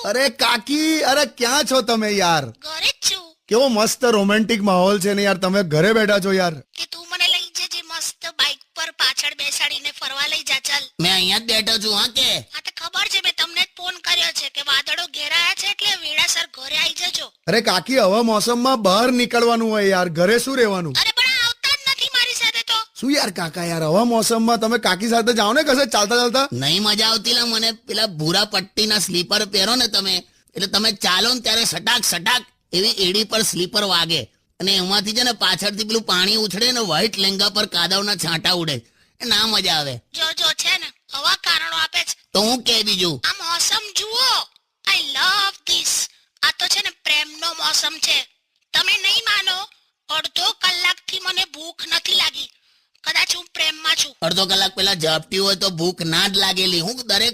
અરે કાકી, અરે ક્યાં છો તમે યાર? ઘરે જ છું. કેવો મસ્ત રોમેન્ટિક માહોલ છે ને યાર, તમે ઘરે બેઠા છો યાર. કે તું મને લઈ જજે મસ્ત બાઇક પર પાછળ બેસાડીને ફરવા લઈ જા ચાલ. મેં અહીંયા જ બેઠો છું. હા કે આ તો ખબર છે, મેં તમને જ ફોન કર્યો છે કે વાદળો ઘેરાયા છે એટલે વેળાસર ઘરે આવી જજો. અરે કાકી, આવા મોસમમાં બહાર નીકળવાનું હોય યાર, ઘરે શું રહેવાનું? અરે પણ આ આવતા જ નથી મારી સાથે તો. શું યાર કાકા, યાર આવા મોસમમાં તમે કાકી સાથે જાઓ ને કશે ચાલતા ચાલતા. નહીં મજા આવતી લા મને. પેલા ભૂરા પટ્ટીના સ્લીપર પહેરો ને તમે, એટલે તમે ચાલો ને ત્યારે સટાક સટાક એવી એડી પર સ્લીપર વાગે અને એમાંથી છે ને પાછળથી પેલું પાણી ઉછળે ને વ્હાઈટ લેંગા પર કાદવના છાંટા ઉડે. એ ના મજા આવે. જો છે ને આવા કારણો આપે છે. તો હું કે બીજું આ મોસમ જુઓ, આઈ લવ ધીસ. આ તો છે ને પ્રેમનો મોસમ છે. તમે નહીં માનો, અડધો કલાકથી મને ભૂખ નથી લાગી. કદાચ હું પ્રેમમાં છું. અડધો કલાક પેલા ઝાપટી હોય તો ભૂખ ના જ લાગેલી. હું દરેક